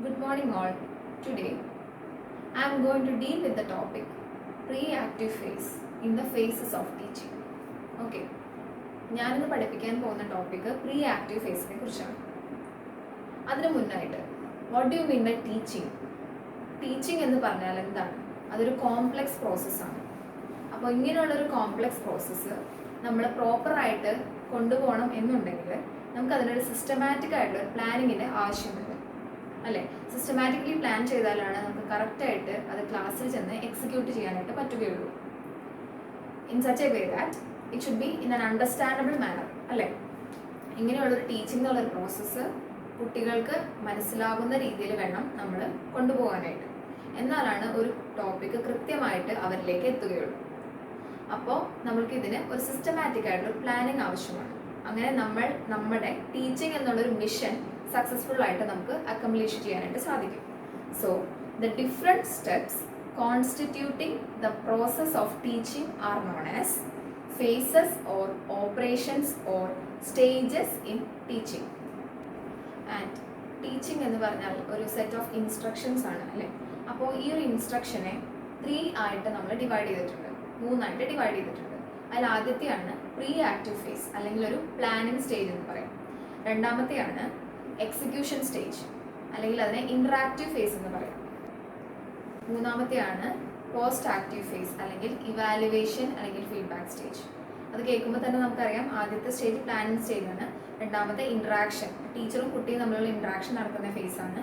Good morning all. Today I am going to deal with the topic pre-active phase in the phases of teaching. Okay. ഞാനിന്ന് പഠിപ്പിക്കാൻ പോകുന്ന topic pre active ഫേസിനെ കുറിച്ചാണ്. അതിനു മുന്നായിട്ട് what do you mean by teaching? Teaching എന്ന് പറഞ്ഞാൽ എന്താണ്? അതൊരു കോംപ്ലക്സ് പ്രോസസ്സാണ്. അപ്പോൾ ഇങ്ങനെയുള്ളൊരു കോംപ്ലക്സ് പ്രോസസ്സ് നമ്മൾ പ്രോപ്പറായിട്ട് കൊണ്ടുപോകണം എന്നുണ്ടെങ്കിൽ നമുക്ക് അതിനൊരു സിസ്റ്റമാറ്റിക് ആയിട്ടുള്ള പ്ലാനിങ്ങിൻ്റെ ആവശ്യമുണ്ട്, അല്ലേ? സിസ്റ്റമാറ്റിക്കലി പ്ലാൻ ചെയ്താലാണ് നമുക്ക് കറക്റ്റായിട്ട് അത് ക്ലാസ്സിൽ ചെന്ന് എക്സിക്യൂട്ട് ചെയ്യാനായിട്ട് പറ്റുകയുള്ളൂ. In such a way that it should be in an understandable manner, അല്ലേ? ഇങ്ങനെയുള്ളൊരു ടീച്ചിങ് എന്നുള്ളൊരു പ്രോസസ്സ് കുട്ടികൾക്ക് മനസ്സിലാകുന്ന രീതിയിൽ വേണം നമ്മൾ കൊണ്ടുപോകാനായിട്ട്. എന്നാലാണ് ഒരു ടോപ്പിക്ക് കൃത്യമായിട്ട് അവരിലേക്ക് എത്തുകയുള്ളൂ. അപ്പോൾ നമ്മൾക്കിതിന് ഒരു സിസ്റ്റമാറ്റിക് ആയിട്ടുള്ള പ്ലാനിങ് ആവശ്യമാണ്. അങ്ങനെ നമ്മൾ നമ്മുടെ ടീച്ചിങ് എന്നുള്ളൊരു മിഷൻ സക്സസ്ഫുൾ ആയിട്ട് നമുക്ക് അക്കംപ്ലിഷ് ചെയ്യാനായിട്ട് സാധിക്കും. So the different steps constituting the process of teaching are known as phases or operations or stages in teaching. And teaching എന്ന് പറഞ്ഞാൽ ഒരു സെറ്റ് ഓഫ് ഇൻസ്ട്രക്ഷൻസ് ആണ്, അല്ലേ? അപ്പോൾ ഈ ഒരു ഇൻസ്ട്രക്ഷനെ 3 ആയിട്ട് നമ്മൾ ഡിവൈഡ് ചെയ്തിട്ടുണ്ട്, 3 ഡിവൈഡ് ചെയ്തിട്ടുണ്ട്. അതിൽ ആദ്യത്തെയാണ് പ്രീ ആക്റ്റീവ് ഫേസ്, അല്ലെങ്കിൽ ഒരു പ്ലാനിങ് സ്റ്റേജ് എന്ന് പറയും. രണ്ടാമത്തെയാണ് എക്സിക്യൂഷൻ സ്റ്റേജ്, അല്ലെങ്കിൽ അതിനെ ഇൻട്രാക്റ്റീവ് ഫേസ് എന്ന് പറയും. മൂന്നാമത്തെയാണ് പോസ്റ്റ് ആക്റ്റീവ് ഫേസ്, അല്ലെങ്കിൽ ഇവാലുവേഷൻ അല്ലെങ്കിൽ ഫീഡ്ബാക്ക് സ്റ്റേജ്. അത് കേൾക്കുമ്പോൾ തന്നെ നമുക്കറിയാം, ആദ്യത്തെ സ്റ്റേജ് പ്ലാനിങ് സ്റ്റേജ് ആണ്. രണ്ടാമത്തെ ഇൻട്രാക്ഷൻ, ടീച്ചറും കുട്ടിയും തമ്മിലുള്ള ഇൻട്രാക്ഷൻ നടക്കുന്ന ഫേസ് ആണ്.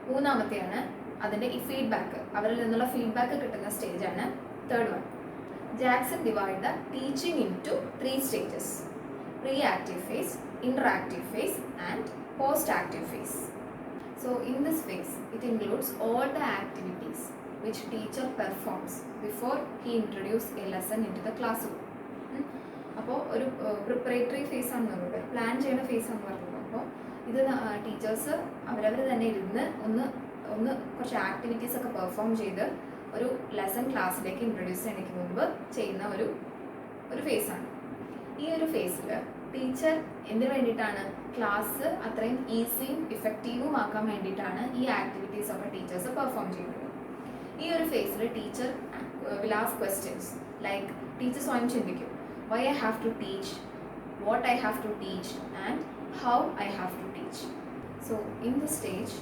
മൂന്നാമത്തെയാണ് അതിൻ്റെ ഈ ഫീഡ്ബാക്ക്, അവരിൽ നിന്നുള്ള ഫീഡ്ബാക്ക് കിട്ടുന്ന സ്റ്റേജാണ് third one. Jackson divide the teaching into 3 stages: pre-active phase, interactive phase and post-active phase. So in this phase, it includes all the activities which teacher performs before he introduces a lesson into the classroom. അപ്പോൾ ഒരു preparatory face ആണെന്ന് പറഞ്ഞത്, plan ചെയ്യുന്ന face ആണെന്ന് പറഞ്ഞത്. അപ്പോൾ ഇത് teachers അവരവർ തന്നെ ഇരുന്ന് ഒന്ന് കുറച്ച് ആക്ടിവിറ്റീസ് ഒക്കെ പെർഫോം ചെയ്ത് ഒരു ലെസൺ ക്ലാസ്സിലേക്ക് ഇൻട്രൊഡ്യൂസ് ചെയ്യുന്നതിന് മുമ്പ് ചെയ്യുന്ന ഒരു ഫേസാണ്. ഈ ഒരു ഫേസിൽ ടീച്ചർ എന്തിനു വേണ്ടിയിട്ടാണ്? ക്ലാസ് അത്രയും ഈസിയും ഇഫക്റ്റീവും ആക്കാൻ വേണ്ടിയിട്ടാണ് ഈ ആക്ടിവിറ്റീസ് ഒക്കെ ടീച്ചേഴ്സ് പെർഫോം ചെയ്യുന്നത്. ഈ ഒരു ഫേസിൽ teacher will ask questions like, teacher സ്വയം ചിന്തിക്കും, why I have to teach, what I have to teach and how I have to teach. So in the stage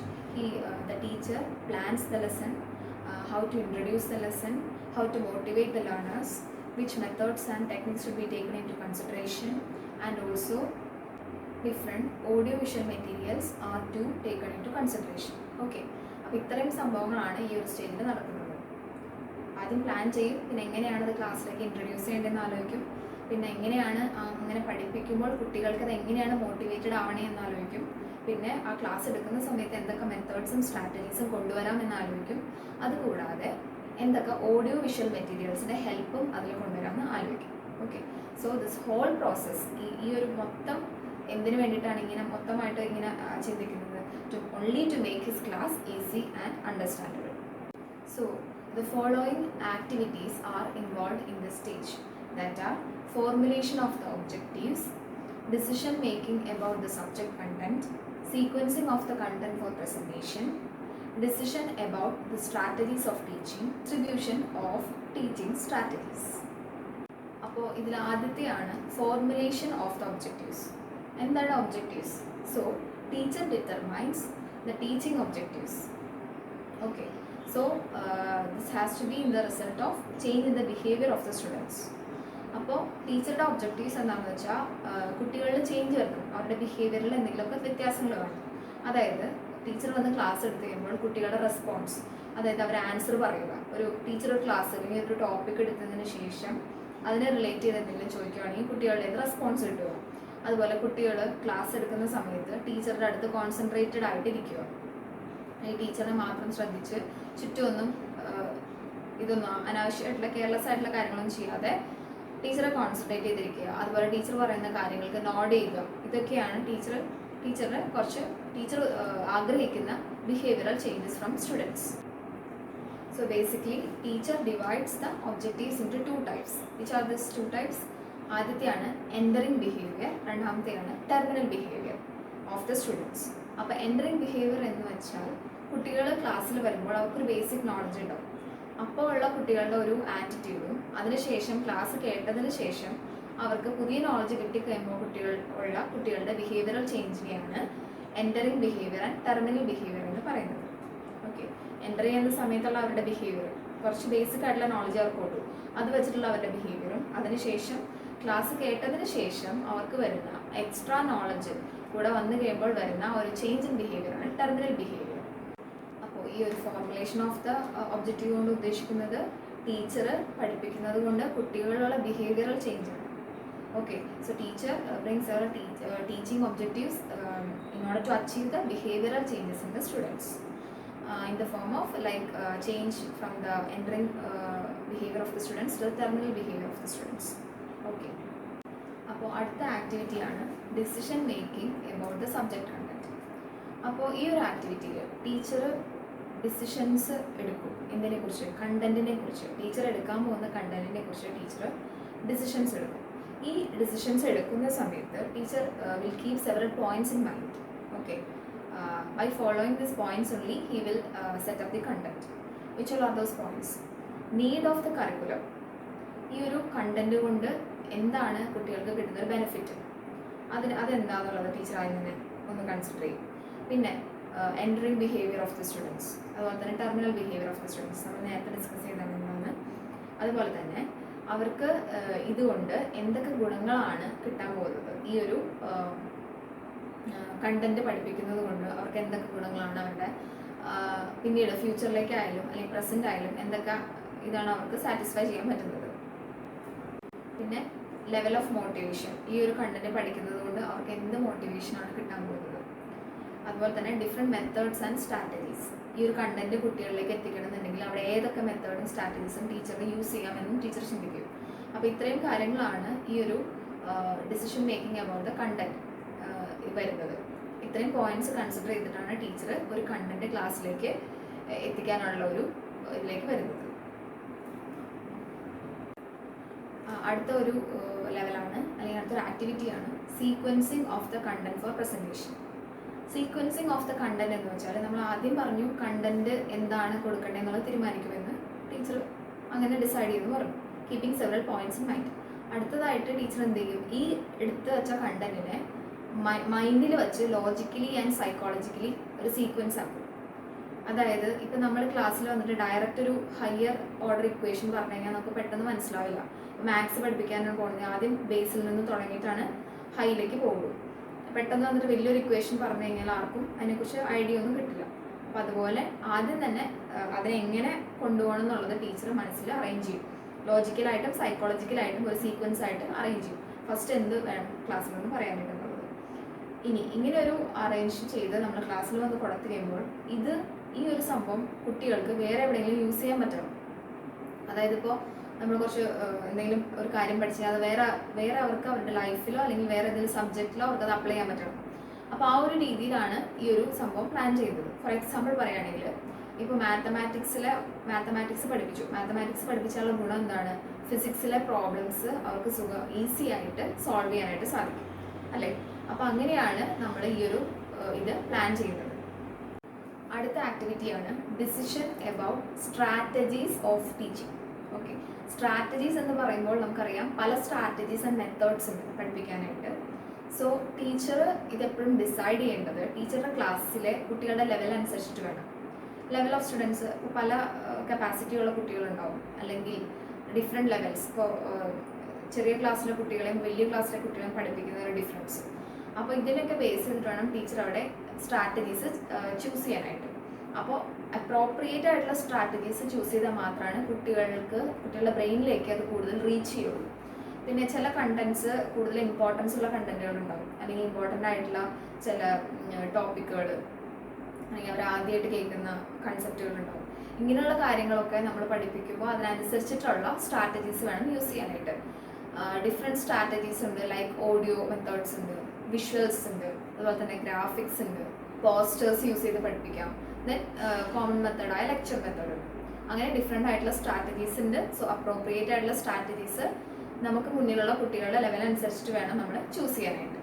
the teacher plans the lesson, how to introduce the lesson, how to motivate the learners, which methods and techniques should be taken into consideration, and also different audio-visual materials are to taken into consideration. Okay, അപ്പോൾ ഇത്രയും സംഭവങ്ങളാണ് ഈ ഒരു സ്റ്റേജിൽ നടക്കുന്നത്. ആദ്യം plan ചെയ്യും, പിന്നെ എങ്ങനെയാണ് അത് ക്ലാസ്സിലേക്ക് ഇൻട്രൊഡ്യൂസ് ചെയ്യേണ്ടതെന്ന് ആലോചിക്കും, പിന്നെ എങ്ങനെയാണ് അങ്ങനെ പഠിപ്പിക്കുമ്പോൾ കുട്ടികൾക്ക് അത് എങ്ങനെയാണ് മോട്ടിവേറ്റഡ് ആവണേ എന്ന് ആലോചിക്കും, പിന്നെ ആ ക്ലാസ് എടുക്കുന്ന സമയത്ത് എന്തൊക്കെ മെത്തേഡ്സും സ്ട്രാറ്റജീസും കൊണ്ടുവരാം എന്ന് ആലോചിക്കും. അതുകൂടാതെ എന്തൊക്കെ ഓഡിയോ വിഷ്വൽ മെറ്റീരിയൽസിൻ്റെ ഹെൽപ്പും അതിൽ കൊണ്ടുവരാമെന്ന് ആലോചിക്കും. Okay, so this whole process, ഈ ഒരു മൊത്തം എന്തിനു വേണ്ടിയിട്ടാണ് ഇങ്ങനെ മൊത്തമായിട്ട് ഇങ്ങനെ ചിന്തിക്കുന്നത്? Only to make his class easy and understandable. So the following activities are involved in this stage, that are formulation of the objectives, decision making about the subject content, sequencing of the content for presentation, decision about the strategies of teaching, distribution of teaching strategies. അപ്പോൾ ഇതിൽ ആദ്യത്തെയാണ് formulation of the objectives. എന്താണ് objectives? So teacher determines the teaching objectives. Okay, so this has to be in the result of change in the behaviour of the students. അപ്പോൾ ടീച്ചറുടെ objectives എന്താണെന്ന് വെച്ചാൽ കുട്ടികളിൽ change വരണം, അവരുടെ ബിഹേവിയറിൽ എന്തെങ്കിലുമൊക്കെ വ്യത്യാസങ്ങൾ വേണം. അതായത് ടീച്ചർ വന്ന് ക്ലാസ് എടുത്ത് കഴിയുമ്പോൾ കുട്ടികളുടെ റെസ്പോൺസ്, അതായത് അവർ ആൻസർ പറയുക. ഒരു ടീച്ചർ ഒരു ക്ലാസ് അല്ലെങ്കിൽ ഒരു ടോപ്പിക് എടുത്തതിന് ശേഷം അതിനെ റിലേറ്റ് ചെയ്ത് എന്തെങ്കിലും ചോദിക്കുകയാണെങ്കിൽ കുട്ടികളുടെ റെസ്പോൺസ് കിട്ടുക. അതുപോലെ കുട്ടികൾ ക്ലാസ് എടുക്കുന്ന സമയത്ത് ടീച്ചറുടെ അടുത്ത് കോൺസെൻട്രേറ്റഡ് ആയിട്ടിരിക്കുക, ഈ ടീച്ചറിനെ മാത്രം ശ്രദ്ധിച്ച് ചുറ്റുമൊന്നും ഇതൊന്നും അനാവശ്യമായിട്ടുള്ള കെയർലെസ് ആയിട്ടുള്ള കാര്യങ്ങളൊന്നും ചെയ്യാതെ ടീച്ചറെ കോൺസെൻട്രേറ്റ് ചെയ്തിരിക്കുക. അതുപോലെ ടീച്ചർ പറയുന്ന കാര്യങ്ങൾക്ക് നോഡ് ചെയ്യുക. ഇതൊക്കെയാണ് ടീച്ചർ ആഗ്രഹിക്കുന്ന behavioural changes from students. So basically teacher divides the objectives into 2 types. Which are this 2 types? ആദ്യത്തെയാണ് എൻറ്ററിങ് ബിഹേവിയർ, രണ്ടാമത്തെയാണ് terminal behaviour of the students. അപ്പോൾ എൻറ്ററിങ് ബിഹേവിയർ എന്ന് വെച്ചാൽ കുട്ടികൾ ക്ലാസ്സിൽ വരുമ്പോൾ അവർക്കൊരു ബേസിക് നോളജ് ഉണ്ടാവും. അപ്പോൾ ഉള്ള കുട്ടികളുടെ ഒരു ആറ്റിറ്റ്യൂഡും അതിനുശേഷം ക്ലാസ് കേട്ടതിന് ശേഷം അവർക്ക് പുതിയ നോളജ് കിട്ടിക്കഴിയുമ്പോൾ കുട്ടികളുടെ ബിഹേവിയറൽ ചേഞ്ചിനെയാണ് entering behaviour and terminal behaviour എന്ന് പറയുന്നത്. ഓക്കെ, എൻ്റർ ചെയ്യുന്ന സമയത്തുള്ള അവരുടെ ബിഹേവിയർ കുറച്ച് ബേസിക് ആയിട്ടുള്ള നോളജ് അവർക്ക് കൊടുക്കും, അത് വെച്ചിട്ടുള്ള അവരുടെ ബിഹേവിയറും അതിനുശേഷം ക്ലാസ് കേട്ടതിന് ശേഷം അവർക്ക് വരുന്ന എക്സ്ട്രാ നോളജ് കൂടെ വന്നു കഴിയുമ്പോൾ വരുന്ന ഒരു ചേഞ്ച് ഇൻ ബിഹേവിയറാണ് ടെർമിനൽ ബിഹേവിയർ. അപ്പോൾ ഈ ഒരു ഫോർമുലേഷൻ ഓഫ് ദ ഒബ്ജക്റ്റീവ് കൊണ്ട് ഉദ്ദേശിക്കുന്നത് ടീച്ചർ പഠിപ്പിക്കുന്നത് കൊണ്ട് കുട്ടികളിലുള്ള ബിഹേവിയറൽ ചേഞ്ച് ആണ്. Okay, so teacher brings our teaching objectives in order to achieve the behavioral changes in the students in the form of change from the entering behavior of the students to the terminal behavior of the students. Okay. അപ്പോൾ അടുത്ത activity ആണ് decision making about the subject content. അപ്പോൾ ഈ ഒരു ആക്ടിവിറ്റിയിൽ teacher decisions എടുക്കും. എന്തിനെക്കുറിച്ച്? കണ്ടന്റിനെ കുറിച്ച്. Teacher എടുക്കാൻ പോകുന്ന കണ്ടന്റിനെ കുറിച്ച് ടീച്ചർ ഡിസിഷൻസ് എടുക്കും. ഈ ഡിസിഷൻസ് എടുക്കുന്ന സമയത്ത് teacher will keep several points in mind. Okay, by following this points only he will set up the content. Which all are those points? Need of the curriculum. ഈ ഒരു content കൊണ്ട് എന്താണ് കുട്ടികൾക്ക് കിട്ടുന്ന ഒരു ബെനിഫിറ്റ്, അതെന്താണെന്നുള്ളത് ടീച്ചർ ആദ്യം തന്നെ ഒന്ന് കൺസിഡർ ചെയ്യും. പിന്നെ entering behaviour of the students, അതുപോലെ തന്നെ terminal behaviour of the students നമ്മൾ നേരത്തെ ഡിസ്കസ് ചെയ്തതാണ്. അതുപോലെ തന്നെ അവർക്ക് ഇതുകൊണ്ട് എന്തൊക്കെ ഗുണങ്ങളാണ് കിട്ടാൻ പോകുന്നത്, ഈ ഒരു കണ്ടന്റ് പഠിപ്പിക്കുന്നത് കൊണ്ട് അവർക്ക് എന്തൊക്കെ ഗുണങ്ങളാണ് അവരുടെ പിന്നീട് ഫ്യൂച്ചറിലേക്കായാലും അല്ലെങ്കിൽ പ്രസന്റ് ആയാലും എന്തൊക്കെ ഇതാണ് അവർക്ക് സാറ്റിസ്ഫൈ ചെയ്യാൻ പറ്റുന്നത്. പിന്നെ ലെവൽ ഓഫ് മോട്ടിവേഷൻ, ഈ ഒരു കണ്ടന്റ് പഠിക്കുന്നത് കൊണ്ട് അവർക്ക് എന്ത് മോട്ടിവേഷനാണ് കിട്ടാൻ പോകുന്നത്. അതുപോലെ തന്നെ ഡിഫറെൻറ്റ് മെത്തേഡ്സ് ആൻഡ് സ്ട്രാറ്റജീസ്, ഈ ഒരു കണ്ടന്റ് കുട്ടികളിലേക്ക് എത്തിക്കണമെന്നുണ്ടെങ്കിൽ അവിടെ ഏതൊക്കെ മെത്തേഡും സ്ട്രാറ്റജീസും ടീച്ചറിന് യൂസ് ചെയ്യാമെന്നും ടീച്ചർ ചിന്തിക്കും. അപ്പോൾ ഇത്രയും കാര്യങ്ങളാണ് ഈ ഒരു decision making about the content വരുന്നത്. ഇത്രയും പോയിന്റ്സ് കൺസിഡർ ചെയ്തിട്ടാണ് ടീച്ചർ ഒരു കണ്ടന്റ് ക്ലാസ്സിലേക്ക് എത്തിക്കാനുള്ള ഒരു ഇതിലേക്ക് വരുന്നത്. അടുത്ത ഒരു ലെവലാണ് അല്ലെങ്കിൽ അടുത്തൊരു ആക്ടിവിറ്റിയാണ് sequencing of the content for presentation. Sequencing of the content എന്ന് വെച്ചാൽ നമ്മൾ ആദ്യം പറഞ്ഞു കണ്ടന്റ് എന്താണ് കൊടുക്കേണ്ടത് എന്നുള്ളത് തീരുമാനിക്കുമെന്ന് ടീച്ചർ അങ്ങനെ ഡിസൈഡ് ചെയ്തെന്ന് പറഞ്ഞു, keeping several points in mind. അടുത്തതായിട്ട് ടീച്ചർ എന്ത് ചെയ്യും, ഈ എടുത്ത് വെച്ച കണ്ടന്റിനെ മൈൻഡിൽ വെച്ച് ലോജിക്കലി ആൻഡ് സൈക്കോളജിക്കലി ഒരു സീക്വൻസ് ആക്കും. അതായത് ഇപ്പം നമ്മൾ ക്ലാസ്സിൽ വന്നിട്ട് ഡയറക്റ്റ് ഒരു ഹയർ ഓർഡർ ഇക്വേഷൻ പറഞ്ഞു കഴിഞ്ഞാൽ നമുക്ക് പെട്ടെന്ന് മനസ്സിലാവില്ല. മാത്സ് പഠിപ്പിക്കാനാണ് പോകുന്നത്, ആദ്യം ബേസിൽ നിന്ന് തുടങ്ങിയിട്ടാണ് ഹൈയിലേക്ക് പോകുള്ളൂ. പെട്ടെന്ന് വന്നിട്ട് വലിയൊരു ഇക്വേഷൻ പറഞ്ഞു കഴിഞ്ഞാൽ ആർക്കും അതിനെക്കുറിച്ച് ഐഡിയ ഒന്നും കിട്ടില്ല. അപ്പം അതുപോലെ ആദ്യം തന്നെ അതിനെ എങ്ങനെ കൊണ്ടുപോകണം എന്നുള്ളത് ടീച്ചർ മനസ്സിൽ അറേഞ്ച് ചെയ്യും. ലോജിക്കലായിട്ടും സൈക്കോളജിക്കലായിട്ടും ഒരു സീക്വൻസ് ആയിട്ട് അറേഞ്ച് ചെയ്യും. ഫസ്റ്റ് എന്ത് വേണം ക്ലാസ്സിലൊന്ന് പറയാനായിട്ടുള്ളത്. ഇനി ഇങ്ങനെ ഒരു അറേഞ്ച് ചെയ്ത് നമ്മൾ ക്ലാസ്സിൽ വന്ന് കൊടുത്തു കഴിയുമ്പോൾ ഈ ഒരു സംഭവം കുട്ടികൾക്ക് വേറെ എവിടെയെങ്കിലും യൂസ് ചെയ്യാൻ പറ്റണം. അതായത് ഇപ്പോൾ നമ്മൾ കുറച്ച് എന്തെങ്കിലും ഒരു കാര്യം പഠിച്ചാൽ അത് വേറെ അവർക്ക് അവരുടെ ലൈഫിലോ അല്ലെങ്കിൽ വേറെ ഏതെങ്കിലും സബ്ജക്റ്റിലോ അവർക്ക് അത് അപ്ലൈ ചെയ്യാൻ പറ്റണം. അപ്പോൾ ആ ഒരു രീതിയിലാണ് ഈ ഒരു സംഭവം പ്ലാൻ ചെയ്തത്. ഫോർ എക്സാമ്പിൾ പറയുകയാണെങ്കിൽ ഇപ്പോൾ മാത്തമാറ്റിക്സ് പഠിപ്പിച്ചാലുള്ള ഗുണം എന്താണ്, ഫിസിക്സിലെ പ്രോബ്ലംസ് അവർക്ക് ഈസി ആയിട്ട് സോൾവ് ചെയ്യാനായിട്ട് സാധിക്കും അല്ലേ. അപ്പോൾ അങ്ങനെയാണ് നമ്മൾ ഈ ഒരു ഇത് പ്ലാൻ ചെയ്യുന്നത്. അടുത്ത ആക്ടിവിറ്റിയാണ് decision about strategies of teaching. Okay, strategies എന്ന് പറയുമ്പോൾ നമുക്കറിയാം പല സ്ട്രാറ്റജീസ് ആൻഡ് മെത്തേഡ്സ് ഉണ്ട് പഠിപ്പിക്കാനായിട്ട്. സോ ടീച്ചർ ഇതെപ്പോഴും ഡിസൈഡ് ചെയ്യേണ്ടത് ടീച്ചറുടെ ക്ലാസ്സിലെ കുട്ടികളുടെ ലെവൽ അനുസരിച്ചിട്ട് വേണം. ലെവൽ ഓഫ് സ്റ്റുഡൻസ് പല കപ്പാസിറ്റിയുള്ള കുട്ടികളുണ്ടാവും, അല്ലെങ്കിൽ ഡിഫറെൻറ്റ് ലെവൽസ്. ഇപ്പോൾ ചെറിയ ക്ലാസ്സിലെ കുട്ടികളെയും വലിയ ക്ലാസ്സിലെ കുട്ടികളെയും പഠിപ്പിക്കുന്ന ഒരു ഡിഫറൻസ്. അപ്പോൾ ഇതിനൊക്കെ ബേസ് ചെയ്തിട്ട് വേണം ടീച്ചർ അവിടെ സ്ട്രാറ്റജീസ് ചൂസ് ചെയ്യാനായിട്ട്. അപ്പോൾ അപ്രോപ്രിയേറ്റ് ആയിട്ടുള്ള സ്ട്രാറ്റജീസ് ചൂസ് ചെയ്താൽ മാത്രമാണ് കുട്ടികളുടെ ബ്രെയിനിലേക്ക് അത് കൂടുതൽ റീച്ച് ചെയ്യുള്ളൂ. പിന്നെ ചില കണ്ടന്റ്സ് കൂടുതൽ ഇമ്പോർട്ടൻസ് ഉള്ള കണ്ടന്റുകൾ ഉണ്ടാവും, അല്ലെങ്കിൽ ഇമ്പോർട്ടൻ്റ് ആയിട്ടുള്ള ചില ടോപ്പിക്കുകൾ, അല്ലെങ്കിൽ അവർ ആദ്യമായിട്ട് കേൾക്കുന്ന കൺസെപ്റ്റുകൾ ഉണ്ടാവും. ഇങ്ങനെയുള്ള കാര്യങ്ങളൊക്കെ നമ്മൾ പഠിപ്പിക്കുമ്പോൾ അതിനനുസരിച്ചിട്ടുള്ള സ്ട്രാറ്റജീസ് വേണം യൂസ് ചെയ്യാനായിട്ട്. ഡിഫറെൻറ്റ് സ്ട്രാറ്റജീസ് ഉണ്ട്, ലൈക്ക് ഓഡിയോ മെത്തേഡ്സ് ഉണ്ട്, വിഷ്വൽസ് ഉണ്ട്, അതുപോലെ തന്നെ ഗ്രാഫിക്സ് ഉണ്ട്, പോസ്റ്റേഴ്സ് യൂസ് ചെയ്ത് പഠിപ്പിക്കാം. ദെൻ കോമൺ മെത്തേഡായ ലെക്ചർ മെത്തേഡ്, അങ്ങനെ ഡിഫറെൻ്റ് ആയിട്ടുള്ള സ്ട്രാറ്റജീസ് ഉണ്ട്. സോ അപ്രോപ്രിയേറ്റ് ആയിട്ടുള്ള സ്ട്രാറ്റജീസ് നമുക്ക് മുന്നിലുള്ള കുട്ടികളുടെ ലെവൽ അനുസരിച്ചിട്ട് വേണം നമ്മൾ ചൂസ് ചെയ്യാനായിട്ട്.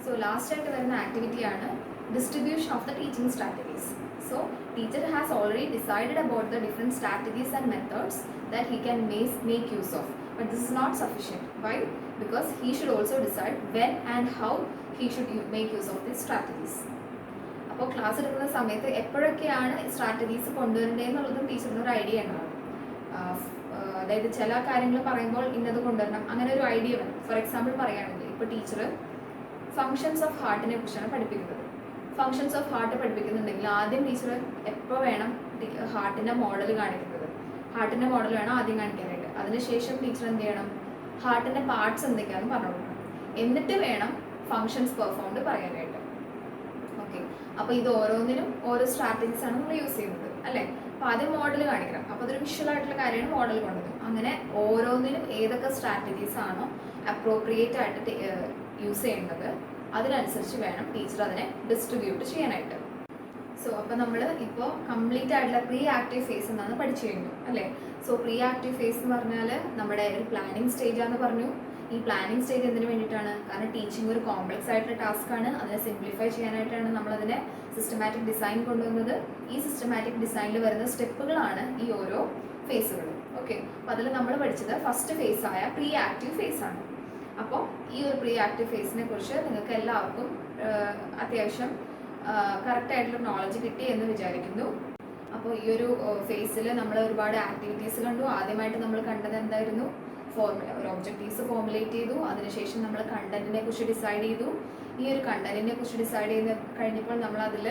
സോ ലാസ്റ്റ് ആയിട്ട് വരുന്ന ആക്ടിവിറ്റിയാണ് distribution of the teaching strategies. So teacher has already decided about the different strategies and methods that he can make use of, but this is not sufficient. Why? Because he should also decide when and how he should make use of these strategies. അപ്പോൾ class എടുക്കുന്ന സമയത്ത് എപ്പോഴൊക്കെയാണ് strategies കൊണ്ടുവരേണ്ടതെന്നുള്ളതും ടീച്ചറിന് ഒരു idea ഉണ്ടാവും. അതായത് ചില കാര്യങ്ങൾ പറയുമ്പോൾ ഇന്നത് കൊണ്ടുവരണം, അങ്ങനെ ഒരു ഐഡിയ വേണം. ഫോർ എക്സാമ്പിൾ പറയുകയാണെങ്കിൽ ഇപ്പോൾ ടീച്ചർ ഫങ്ഷൻസ് ഓഫ് ഹാർട്ടിനെ കുറിച്ചാണ് പഠിപ്പിക്കുന്നത്. ഫങ്ഷൻസ് ഓഫ് ഹാർട്ട് പഠിപ്പിക്കുന്നുണ്ടെങ്കിൽ ആദ്യം ടീച്ചർ എപ്പോൾ വേണം ഹാർട്ടിൻ്റെ മോഡൽ കാണിക്കുന്നത്? ഹാർട്ടിൻ്റെ മോഡൽ വേണം ആദ്യം കാണിക്കാനായിട്ട്. അതിനുശേഷം ടീച്ചർ എന്ത് ചെയ്യണം? ഹാർട്ടിൻ്റെ പാർട്സ് എന്തൊക്കെയാണെന്ന് പറഞ്ഞു കൊടുക്കണം. എന്നിട്ട് വേണം ഫങ്ഷൻസ് പെർഫോംഡ് പറയാനായിട്ട്. ഓക്കെ, അപ്പോൾ ഇത് ഓരോന്നിനും ഓരോ സ്ട്രാറ്റജീസ് ആണ് നമ്മൾ യൂസ് ചെയ്യുന്നത് അല്ലേ? അപ്പോൾ ആദ്യം മോഡൽ കാണിക്കണം. അപ്പോൾ അതൊരു വിഷ്വൽ ആയിട്ടുള്ള കാര്യമാണ് മോഡൽ കൊണ്ടത്. അങ്ങനെ ഓരോന്നിനും ഏതൊക്കെ സ്ട്രാറ്റജീസ് ആണോ അപ്രോപ്രിയേറ്റ് ആയിട്ട് യൂസ് ചെയ്യേണ്ടത് അതിനനുസരിച്ച് വേണം ടീച്ചർ അതിനെ ഡിസ്ട്രിബ്യൂട്ട് ചെയ്യാനായിട്ട്. സോ അപ്പോൾ നമ്മൾ ഇപ്പോൾ കംപ്ലീറ്റ് ആയിട്ടുള്ള പ്രീ ആക്റ്റീവ് ഫേസ് എന്നാണ് പഠിച്ചു കഴിഞ്ഞു അല്ലേ? സോ പ്രീ ആക്റ്റീവ് ഫേസ് എന്ന് പറഞ്ഞാൽ നമ്മുടെ ഒരു പ്ലാനിങ് സ്റ്റേജാന്ന് പറഞ്ഞു. ഈ പ്ലാനിങ് സ്റ്റേജ് എന്തിനു വേണ്ടിയിട്ടാണ്? കാരണം ടീച്ചിങ് ഒരു കോംപ്ലക്സ് ആയിട്ടുള്ള ടാസ്ക് ആണ്. അതിനെ സിംപ്ലിഫൈ ചെയ്യാനായിട്ടാണ് നമ്മളതിനെ സിസ്റ്റമാറ്റിക് ഡിസൈൻ കൊണ്ടുവന്നത്. ഈ സിസ്റ്റമാറ്റിക് ഡിസൈനിൽ വരുന്ന സ്റ്റെപ്പുകളാണ് ഈ ഓരോ ഫേസുകളും. ഓക്കെ, അപ്പോൾ അതിൽ നമ്മൾ പഠിച്ചത് ഫസ്റ്റ് ഫേസ് ആയ പ്രീ ആക്റ്റീവ് ഫേസ് ആണ്. അപ്പോൾ ഈ ഒരു പ്രീ ആക്റ്റീവ് ഫേസിനെ കുറിച്ച് നിങ്ങൾക്ക് എല്ലാവർക്കും അത്യാവശ്യം കറക്റ്റായിട്ടുള്ള നോളജ് കിട്ടി എന്ന് വിചാരിക്കുന്നു. അപ്പോൾ ഈ ഒരു ഫേസിൽ നമ്മൾ ഒരുപാട് ആക്ടിവിറ്റീസ് കണ്ടു. ആദ്യമായിട്ട് നമ്മൾ കണ്ടത് എന്തായിരുന്നു? ഒരു ഒബ്ജക്റ്റീവ്സ് ഫോർമുലേറ്റ് ചെയ്തു. അതിനുശേഷം നമ്മൾ കണ്ടന്റിനെ കുറിച്ച് ഡിസൈഡ് ചെയ്തു. ഈ ഒരു കണ്ടന്റിനെ കുറിച്ച് ഡിസൈഡ് ചെയ്ത് കഴിഞ്ഞപ്പോൾ നമ്മൾ അതിൽ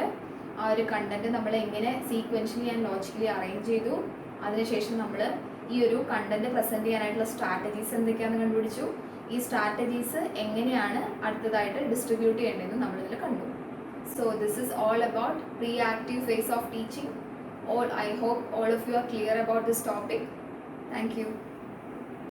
ആ ഒരു കണ്ടന്റ് നമ്മൾ എങ്ങനെ സീക്വൻഷ്യലി ആൻഡ് ലോജിക്കലി അറേഞ്ച് ചെയ്തു. അതിനുശേഷം നമ്മൾ ഈ ഒരു കണ്ടന്റ് പ്രസന്റ് ചെയ്യാനായിട്ടുള്ള സ്ട്രാറ്റജീസ് എന്തൊക്കെയാണെന്ന് കണ്ടുപിടിച്ചു. ഈ സ്ട്രാറ്റജീസ് എങ്ങനെയാണ് അടുത്തതായിട്ട് ഡിസ്ട്രിബ്യൂട്ട് ചെയ്യേണ്ടതെന്ന് നമ്മളിതിൽ കണ്ടു. So this is all about pre-active phase of teaching. I hope all of you are clear about this topic. Thank you.